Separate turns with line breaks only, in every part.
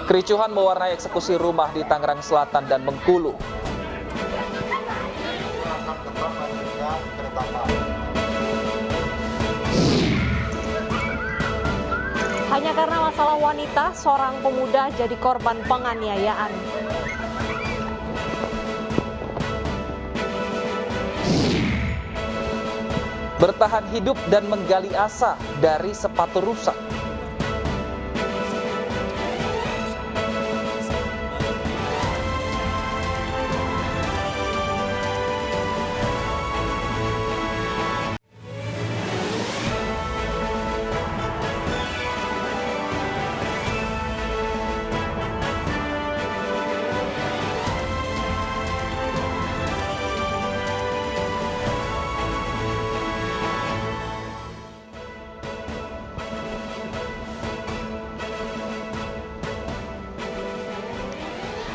Kericuhan mewarnai eksekusi rumah di Tangerang Selatan dan Bengkulu.
Hanya karena masalah wanita, seorang pemuda jadi korban penganiayaan.
Bertahan hidup dan menggali asa dari sepatu rusak.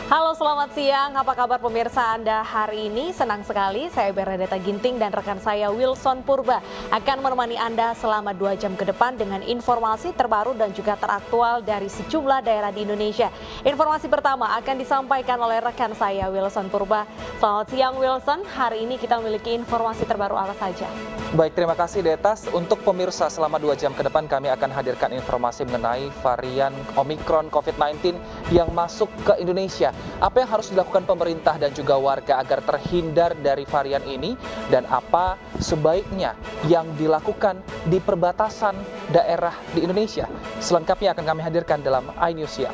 Halo, selamat siang. Apa kabar pemirsa Anda hari ini? Senang sekali saya Bernadetta Ginting dan rekan saya Wilson Purba akan menemani Anda selama 2 jam ke depan dengan informasi terbaru dan juga teraktual dari sejumlah daerah di Indonesia. Informasi pertama akan disampaikan oleh rekan saya Wilson Purba. Selamat siang Wilson, hari ini kita memiliki informasi terbaru apa saja?
Baik, terima kasih Detas. Untuk pemirsa selama 2 jam ke depan kami akan hadirkan informasi mengenai varian Omikron COVID-19 yang masuk ke Indonesia. Apa yang harus dilakukan pemerintah dan juga warga agar terhindar dari varian ini dan apa sebaiknya yang dilakukan di perbatasan daerah di Indonesia. Selengkapnya akan kami hadirkan dalam iNews Siang.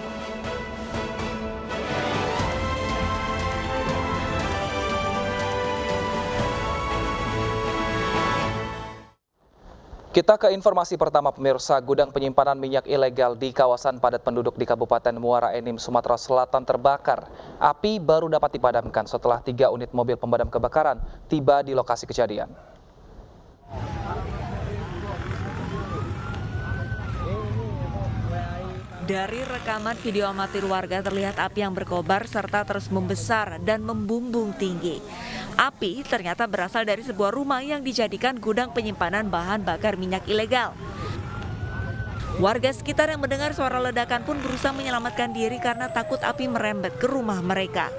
Kita ke informasi pertama pemirsa, gudang penyimpanan minyak ilegal di kawasan padat penduduk di Kabupaten Muara Enim, Sumatera Selatan terbakar. Api baru dapat dipadamkan setelah 3 unit mobil pemadam kebakaran tiba di lokasi kejadian.
Dari rekaman video amatir warga terlihat api yang berkobar serta terus membesar dan membumbung tinggi. Api ternyata berasal dari sebuah rumah yang dijadikan gudang penyimpanan bahan bakar minyak ilegal. Warga sekitar yang mendengar suara ledakan pun berusaha menyelamatkan diri karena takut api merembet ke rumah mereka.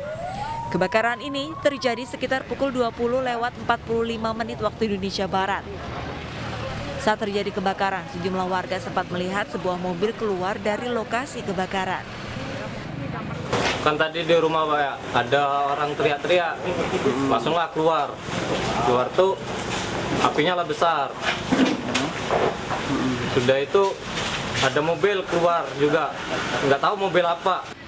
Kebakaran ini terjadi sekitar pukul 20:45 waktu Indonesia Barat. Saat terjadi kebakaran, sejumlah warga sempat melihat sebuah mobil keluar dari lokasi kebakaran.
Kan tadi di rumah Pak ya, ada orang teriak-teriak, langsunglah keluar. Keluar tuh apinya lah besar. Sudah itu ada mobil keluar juga, nggak tahu mobil apa.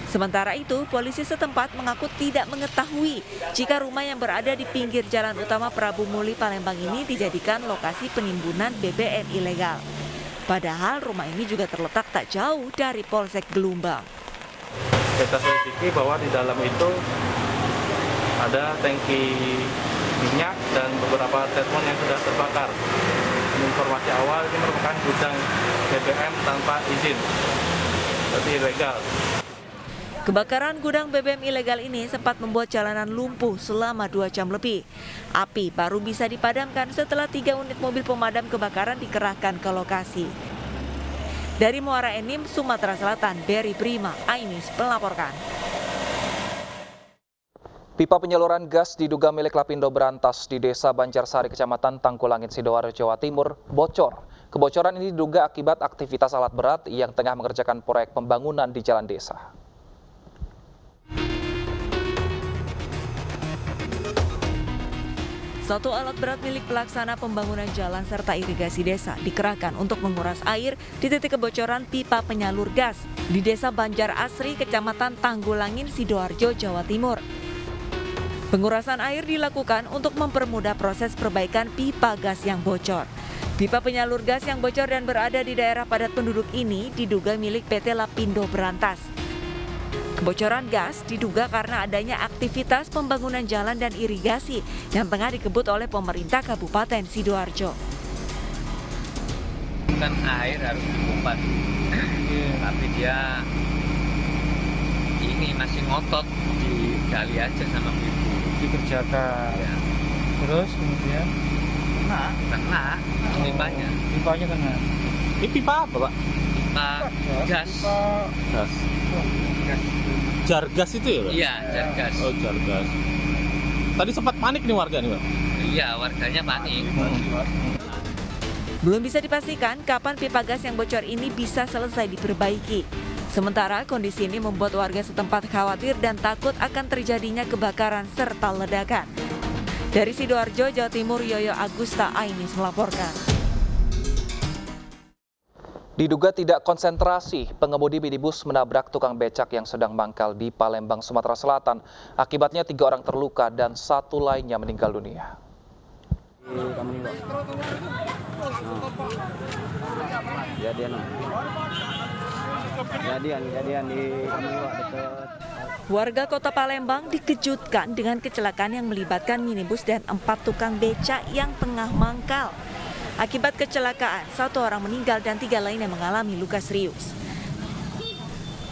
Sementara itu, polisi setempat mengaku tidak mengetahui jika rumah yang berada di pinggir jalan utama Prabu Muli, Palembang ini dijadikan lokasi penimbunan BBM ilegal. Padahal rumah ini juga terletak tak jauh dari Polsek Gelumbang.
Kita selidiki bahwa di dalam itu ada tangki minyak dan beberapa telepon yang sudah terbakar. Informasi awal ini merupakan gudang BBM tanpa izin, berarti ilegal.
Kebakaran gudang BBM ilegal ini sempat membuat jalanan lumpuh selama 2 jam lebih. Api baru bisa dipadamkan setelah 3 unit mobil pemadam kebakaran dikerahkan ke lokasi. Dari Muara Enim, Sumatera Selatan, Berry Prima, iNews melaporkan.
Pipa penyaluran gas diduga milik Lapindo Berantas di Desa Banjarsari, Kecamatan Tangkulangin, Sidoarjo, Jawa Timur, bocor. Kebocoran ini diduga akibat aktivitas alat berat yang tengah mengerjakan proyek pembangunan di jalan desa.
Satu alat berat milik pelaksana pembangunan jalan serta irigasi desa dikerahkan untuk menguras air di titik kebocoran pipa penyalur gas di Desa Banjar Asri, Kecamatan Tanggulangin, Sidoarjo, Jawa Timur. Pengurasan air dilakukan untuk mempermudah proses perbaikan pipa gas yang bocor. Pipa penyalur gas yang bocor dan berada di daerah padat penduduk ini diduga milik PT Lapindo Berantas. Kebocoran gas diduga karena adanya aktivitas pembangunan jalan dan irigasi yang tengah dikebut oleh pemerintah Kabupaten Sidoarjo.
Kan air harus dipompa, tapi dia ini masih ngotot digali aja sama ibu.
Dikerjakan.
Ya.
Terus kemudian
Kena pipanya.
pipanya kena.
Ini pipa apa Pak? Palembang, gas.
Gas. Jargas itu ya, Pak?
Iya, gas.
Oh, Jargas. Tadi sempat panik nih warga nih, Pak?
Iya, warganya panik.
Belum bisa dipastikan kapan pipa gas yang bocor ini bisa selesai diperbaiki. Sementara kondisi ini membuat warga setempat khawatir dan takut akan terjadinya kebakaran serta ledakan. Dari Sidoarjo, Jawa Timur, Yoyo Agusta Ainis melaporkan.
Diduga tidak konsentrasi, pengemudi minibus menabrak tukang becak yang sedang mangkal di Palembang, Sumatera Selatan. Akibatnya 3 orang terluka dan 1 lainnya meninggal dunia.
Kejadian di dekat.
Warga Kota Palembang dikejutkan dengan kecelakaan yang melibatkan minibus dan 4 tukang becak yang tengah mangkal. Akibat kecelakaan, 1 orang meninggal dan 3 lainnya mengalami luka serius.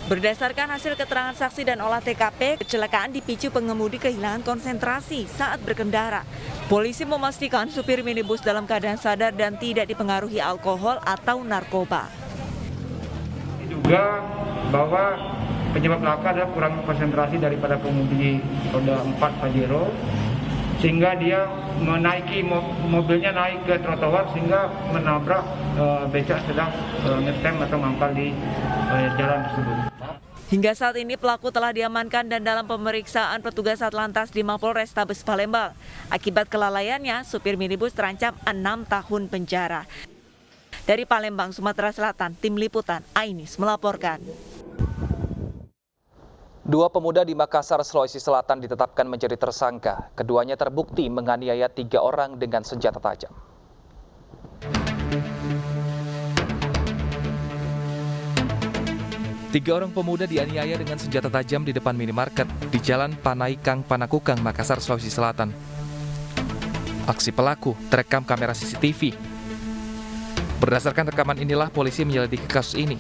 Berdasarkan hasil keterangan saksi dan olah TKP, kecelakaan dipicu pengemudi kehilangan konsentrasi saat berkendara. Polisi memastikan supir minibus dalam keadaan sadar dan tidak dipengaruhi alkohol atau narkoba.
Diduga bahwa penyebab laka adalah kurang konsentrasi daripada pengemudi roda 4 Pajero, sehingga dia menaiki mobilnya naik ke trotoar sehingga menabrak becak sedang ngetem atau mangkal di jalan tersebut.
Hingga saat ini pelaku telah diamankan dan dalam pemeriksaan petugas Satlantas di Mapolrestabes Palembang. Akibat kelalaiannya, supir minibus terancam 6 tahun penjara. Dari Palembang, Sumatera Selatan, Tim Liputan Ainis melaporkan.
2 pemuda di Makassar, Sulawesi Selatan ditetapkan menjadi tersangka. Keduanya terbukti menganiaya 3 orang dengan senjata tajam. Tiga orang pemuda dianiaya dengan senjata tajam di depan minimarket di Jalan Panaikang, Panakukang, Makassar, Sulawesi Selatan. Aksi pelaku terekam kamera CCTV. Berdasarkan rekaman inilah polisi menyelidiki kasus ini.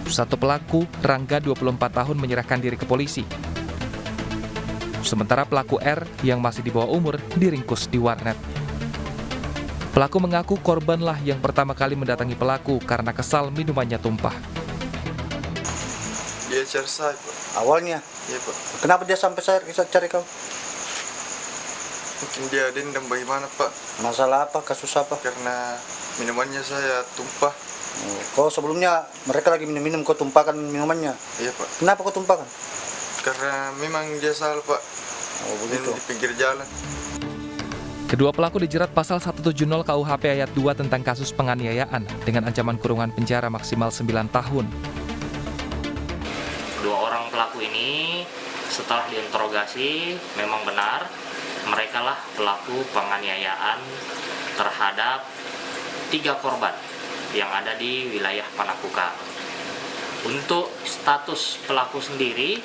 Satu pelaku, Rangga 24 tahun, menyerahkan diri ke polisi. Sementara pelaku R yang masih di bawah umur diringkus di warnet. Pelaku mengaku korbanlah yang pertama kali mendatangi pelaku karena kesal minumannya tumpah.
Dia cari saya, Pak.
Awalnya?
Iya, Pak.
Kenapa dia sampai saya cari kau?
Mungkin dia dendam bagaimana, Pak.
Masalah apa? Kasus apa?
Karena minumannya saya tumpah.
Kau sebelumnya mereka lagi minum-minum, kau tumpahkan minumannya?
Iya, Pak.
Kenapa kau tumpahkan?
Karena memang dia salah, Pak.
Begitu.
Minum di pinggir jalan.
Kedua pelaku dijerat pasal 170 KUHP ayat 2 tentang kasus penganiayaan dengan ancaman kurungan penjara maksimal 9 tahun.
Kedua orang pelaku ini setelah diinterogasi memang benar mereka lah pelaku penganiayaan terhadap 3 korban yang ada di wilayah Panakukang. Untuk status pelaku sendiri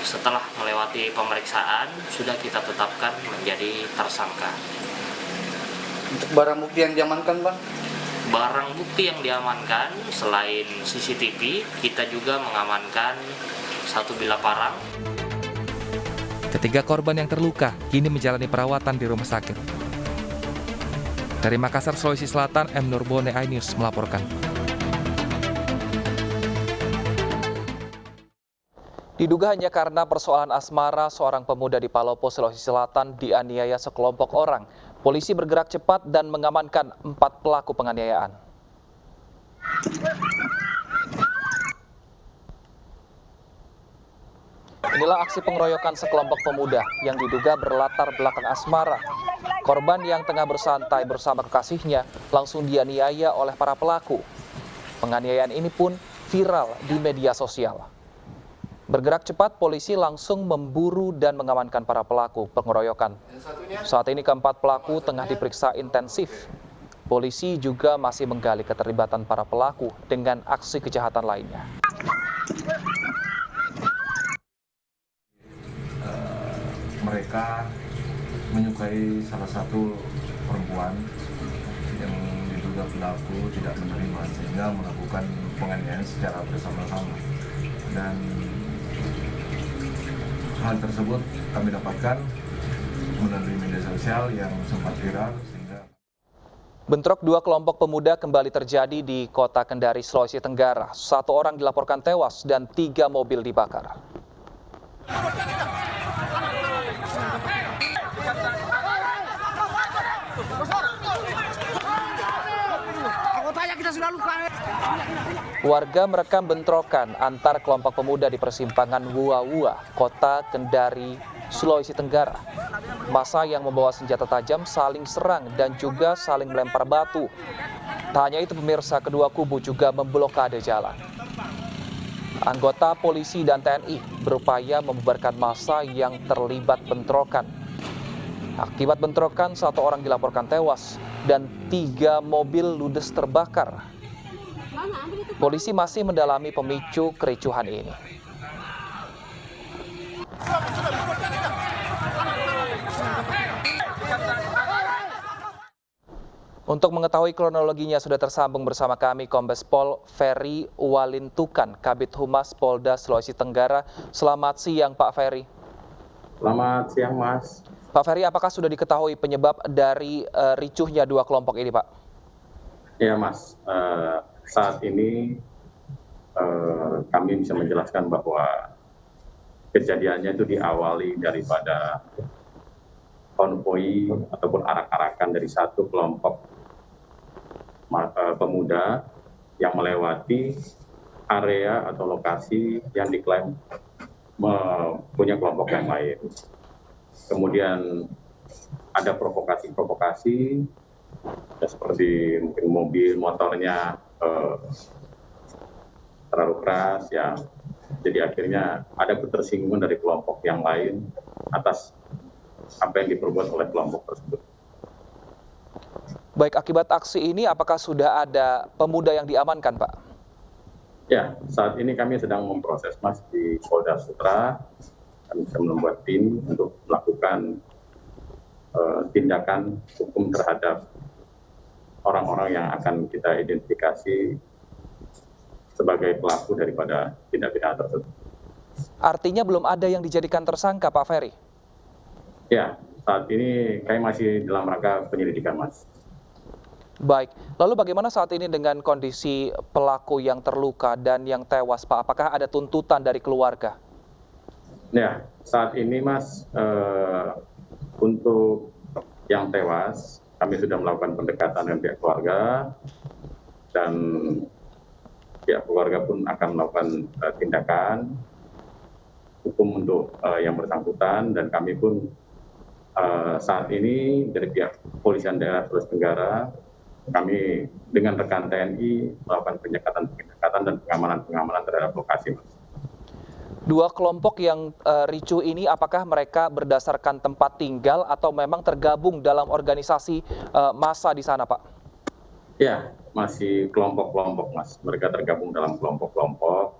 setelah melewati pemeriksaan sudah kita tetapkan menjadi tersangka.
Untuk barang bukti yang diamankan, Bang?
Barang bukti yang diamankan selain CCTV, kita juga mengamankan 1 bilah parang.
Ketiga korban yang terluka kini menjalani perawatan di rumah sakit. Dari Makassar, Sulawesi Selatan, M. Nurbone iNews melaporkan. Diduga hanya karena persoalan asmara, seorang pemuda di Palopo, Sulawesi Selatan dianiaya sekelompok orang. Polisi bergerak cepat dan mengamankan 4 pelaku penganiayaan. Inilah aksi pengeroyokan sekelompok pemuda yang diduga berlatar belakang asmara. Korban yang tengah bersantai bersama kekasihnya langsung dianiaya oleh para pelaku. Penganiayaan ini pun viral di media sosial. Bergerak cepat, polisi langsung memburu dan mengamankan para pelaku pengeroyokan. Saat ini keempat pelaku tengah diperiksa intensif. Polisi juga masih menggali keterlibatan para pelaku dengan aksi kejahatan lainnya.
Mereka menyukai salah satu perempuan yang diduga pelaku tidak menerima sehingga melakukan penganiayaan secara bersama-sama. Dan hal tersebut kami dapatkan melalui media sosial yang sempat viral sehingga
Bentrok dua kelompok pemuda kembali terjadi di kota Kendari, Sulawesi Tenggara. 1 orang dilaporkan tewas dan 3 mobil dibakar. Warga merekam bentrokan antar kelompok pemuda di persimpangan Wua-Wua, kota Kendari, Sulawesi Tenggara. Massa yang membawa senjata tajam saling serang dan juga saling melempar batu. Tak hanya itu pemirsa, kedua kubu juga memblokade jalan. Anggota polisi dan TNI berupaya membubarkan massa yang terlibat bentrokan. Akibat bentrokan, 1 orang dilaporkan tewas dan 3 mobil ludes terbakar. Polisi masih mendalami pemicu kericuhan ini. Untuk mengetahui kronologinya sudah tersambung bersama kami Kombes Pol Ferry Walintukan, Kabid Humas Polda Sulawesi Tenggara. Selamat siang Pak Ferry.
Selamat siang Mas.
Pak Ferry, apakah sudah diketahui penyebab dari ricuhnya 2 kelompok ini Pak?
Ya Mas, saat ini kami bisa menjelaskan bahwa kejadiannya itu diawali daripada konvoi ataupun arak-arakan dari 1 kelompok pemuda yang melewati area atau lokasi yang diklaim punya kelompok yang lain. Kemudian ada provokasi-provokasi, ya, seperti mungkin mobil motornya terlalu keras, ya. Jadi akhirnya ada ketersinggungan dari kelompok yang lain atas apa yang diperbuat oleh kelompok tersebut.
Baik, akibat aksi ini apakah sudah ada pemuda yang diamankan, Pak?
Ya, saat ini kami sedang memproses Mas di Polda Sutra. Kami sedang membuat tim untuk melakukan tindakan hukum terhadap orang-orang yang akan kita identifikasi sebagai pelaku daripada tindak pidana tersebut.
Artinya belum ada yang dijadikan tersangka, Pak Ferry?
Ya, saat ini kami masih dalam rangka penyelidikan, Mas.
Baik, lalu bagaimana saat ini dengan kondisi pelaku yang terluka dan yang tewas, Pak? Apakah ada tuntutan dari keluarga?
Ya, saat ini Mas, untuk yang tewas, kami sudah melakukan pendekatan dengan pihak keluarga, dan pihak keluarga pun akan melakukan tindakan hukum untuk yang bersangkutan, dan kami pun saat ini dari pihak Kepolisian Daerah Sulawesi Tenggara, kami dengan rekan TNI melakukan pendekatan dan pengamanan terhadap lokasi, Mas.
2 kelompok yang ricuh ini apakah mereka berdasarkan tempat tinggal atau memang tergabung dalam organisasi massa di sana, Pak?
Ya, masih kelompok-kelompok, Mas. Mereka tergabung dalam kelompok-kelompok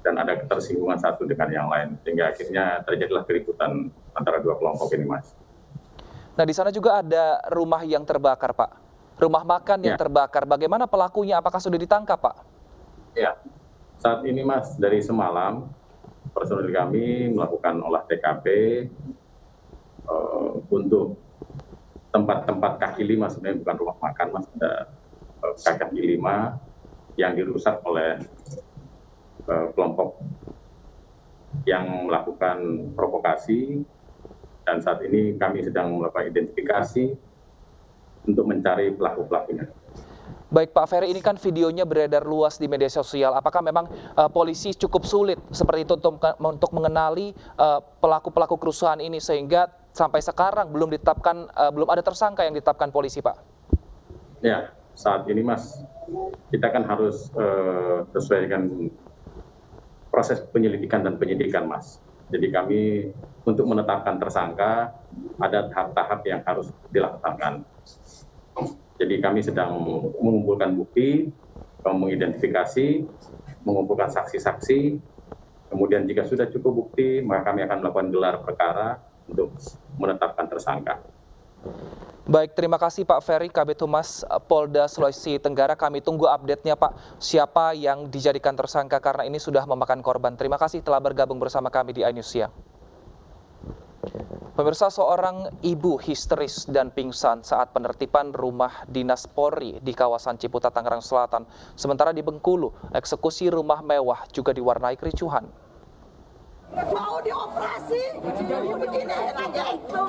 dan ada ketersinggungan satu dengan yang lain, sehingga akhirnya terjadilah keributan antara 2 kelompok ini, Mas.
Nah, di sana juga ada rumah yang terbakar, Pak. Rumah makan yang terbakar. Bagaimana pelakunya? Apakah sudah ditangkap, Pak?
Ya, saat ini Mas, dari semalam personil kami melakukan olah TKP untuk tempat-tempat kaki lima, sebenarnya bukan rumah makan, Mas, ada kaki lima yang dirusak oleh kelompok yang melakukan provokasi, dan saat ini kami sedang melakukan identifikasi untuk mencari pelaku-pelakunya.
Baik Pak Ferry, ini kan videonya beredar luas di media sosial. Apakah memang polisi cukup sulit seperti itu untuk mengenali pelaku-pelaku kerusuhan ini sehingga sampai sekarang belum ada tersangka yang ditetapkan polisi, Pak?
Ya, saat ini Mas, kita kan harus sesuai dengan proses penyelidikan dan penyidikan, Mas. Jadi kami untuk menetapkan tersangka ada tahap-tahap yang harus dilaksanakan. Jadi kami sedang mengumpulkan bukti, mengidentifikasi, mengumpulkan saksi-saksi, kemudian jika sudah cukup bukti, maka kami akan melakukan gelar perkara untuk menetapkan tersangka.
Baik, terima kasih Pak Ferry, Kabid Humas Polda Sulawesi Tenggara. Kami tunggu update-nya Pak, siapa yang dijadikan tersangka karena ini sudah memakan korban. Terima kasih telah bergabung bersama kami di iNews Siang. Pemirsa, seorang ibu histeris dan pingsan saat penertiban rumah dinas Polri di kawasan Ciputat, Tangerang Selatan. Sementara di Bengkulu, eksekusi rumah mewah juga diwarnai kericuhan.
Mau dioperasi, begini aja itu.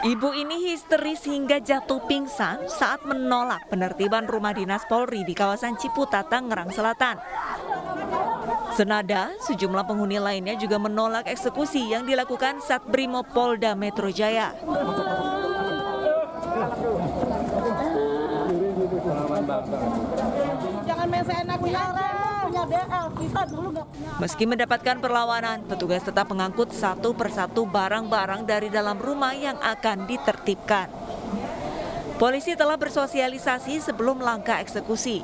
Ibu ini histeris hingga jatuh pingsan saat menolak penertiban rumah dinas Polri di kawasan Ciputat, Tangerang Selatan. Senada, sejumlah penghuni lainnya juga menolak eksekusi yang dilakukan Satbrimob Polda Metro Jaya.
Jangan main seenaknya, punya DL, kita dulu nggak punya.
Meski mendapatkan perlawanan, petugas tetap mengangkut satu persatu barang-barang dari dalam rumah yang akan ditertibkan. Polisi telah bersosialisasi sebelum langkah eksekusi.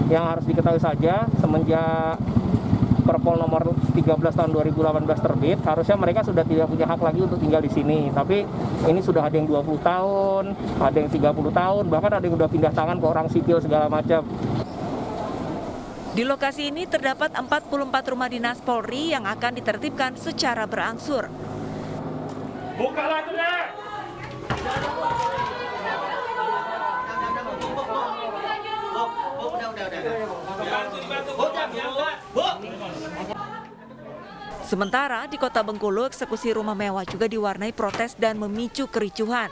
Yang harus diketahui saja, semenjak Perpol nomor 13 tahun 2018 terbit, harusnya mereka sudah tidak punya hak lagi untuk tinggal di sini. Tapi ini sudah ada yang 20 tahun, ada yang 30 tahun, bahkan ada yang sudah pindah tangan ke orang sipil segala macam.
Di lokasi ini terdapat 44 rumah dinas Polri yang akan ditertibkan secara berangsur.
Buka lagi deh!
Sementara di Kota Bengkulu, eksekusi rumah mewah juga diwarnai protes dan memicu kericuhan.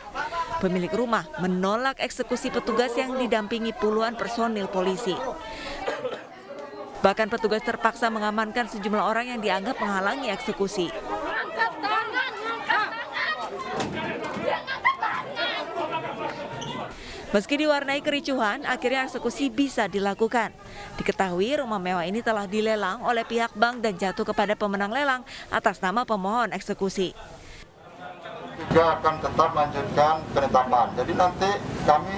Pemilik rumah menolak eksekusi petugas yang didampingi puluhan personil polisi. Bahkan petugas terpaksa mengamankan sejumlah orang yang dianggap menghalangi eksekusi. Meski diwarnai kericuhan, akhirnya eksekusi bisa dilakukan. Diketahui rumah mewah ini telah dilelang oleh pihak bank dan jatuh kepada pemenang lelang atas nama pemohon eksekusi.
Juga akan tetap melanjutkan penetapan. Jadi nanti kami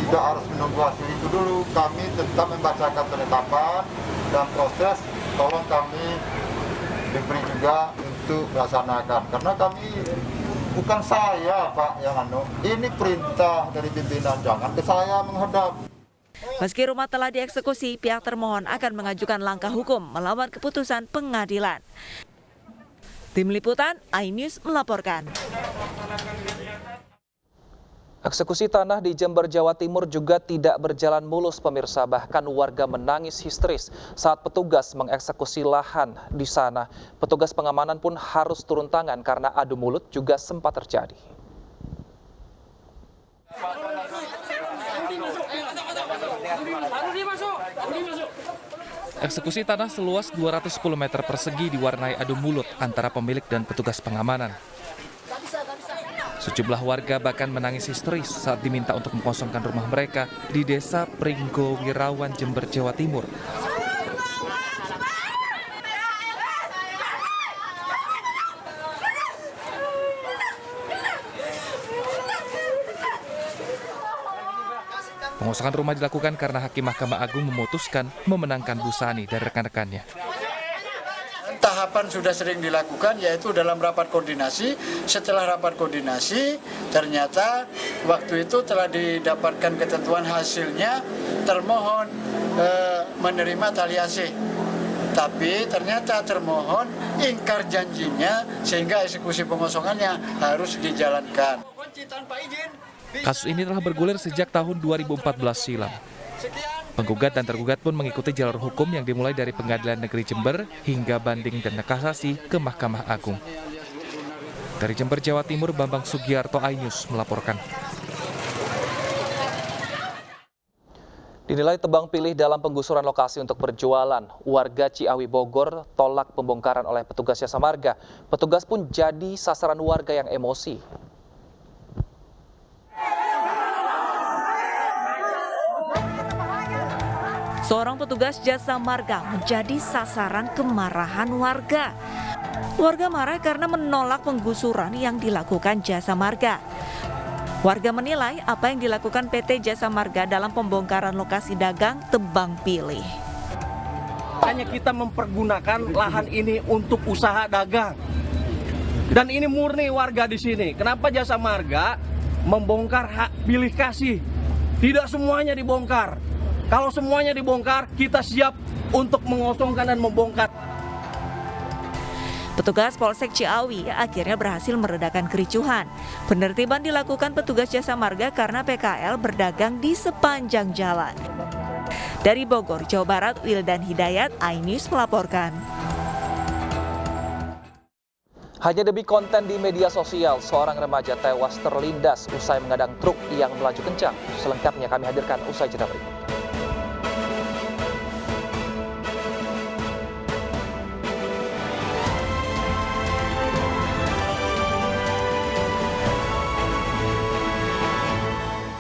tidak harus menunggu hasil itu dulu. Kami tetap membacakan penetapan dan proses tolong kami diberi juga untuk melaksanakan. Karena kami bukan saya Pak yang ini perintah dari pimpinan, jangan ke saya menghadap.
Meski rumah telah dieksekusi, pihak termohon akan mengajukan langkah hukum melawan keputusan pengadilan. Tim Liputan, iNews melaporkan.
Eksekusi tanah di Jember, Jawa Timur juga tidak berjalan mulus, pemirsa. Bahkan warga menangis histeris saat petugas mengeksekusi lahan di sana. Petugas pengamanan pun harus turun tangan karena adu mulut juga sempat terjadi.
Eksekusi tanah seluas 210 meter persegi diwarnai adu mulut antara pemilik dan petugas pengamanan. Sejumlah warga bahkan menangis histeris saat diminta untuk mengosongkan rumah mereka di Desa Pringgo Wirawan, Jember, Jawa Timur. Pengosongan rumah dilakukan karena Hakim Mahkamah Agung memutuskan memenangkan Busani dan rekan-rekannya.
Tahapan sudah sering dilakukan, yaitu dalam rapat koordinasi. Setelah rapat koordinasi, ternyata waktu itu telah didapatkan ketentuan hasilnya termohon menerima tali asih. Tapi ternyata termohon ingkar janjinya sehingga eksekusi pengosongannya harus dijalankan.
Kasus ini telah bergulir sejak tahun 2014 silam. Penggugat dan tergugat pun mengikuti jalur hukum yang dimulai dari Pengadilan Negeri Jember hingga banding dan kasasi ke Mahkamah Agung. Dari Jember, Jawa Timur, Bambang Sugiarto, iNews melaporkan.
Dinilai tebang pilih dalam penggusuran lokasi untuk berjualan, warga Ciawi Bogor tolak pembongkaran oleh petugas Jasa Marga. Petugas pun jadi sasaran warga yang emosi.
Seorang petugas Jasa Marga menjadi sasaran kemarahan warga. Warga marah karena menolak penggusuran yang dilakukan Jasa Marga. Warga menilai apa yang dilakukan PT Jasa Marga dalam pembongkaran lokasi dagang tebang pilih.
Hanya kita mempergunakan lahan ini untuk usaha dagang. Dan ini murni warga di sini. Kenapa Jasa Marga membongkar hak pilih kasih?
Tidak semuanya dibongkar. Kalau semuanya dibongkar, kita siap untuk mengosongkan dan membongkar.
Petugas Polsek Ciawi akhirnya berhasil meredakan kericuhan. Penertiban dilakukan petugas jasa marga karena PKL berdagang di sepanjang jalan. Dari Bogor, Jawa Barat, Wildan Hidayat, iNews melaporkan.
Hanya demi konten di media sosial, seorang remaja tewas terlindas usai mengadang truk yang melaju kencang. Selengkapnya kami hadirkan usai jeda berikut.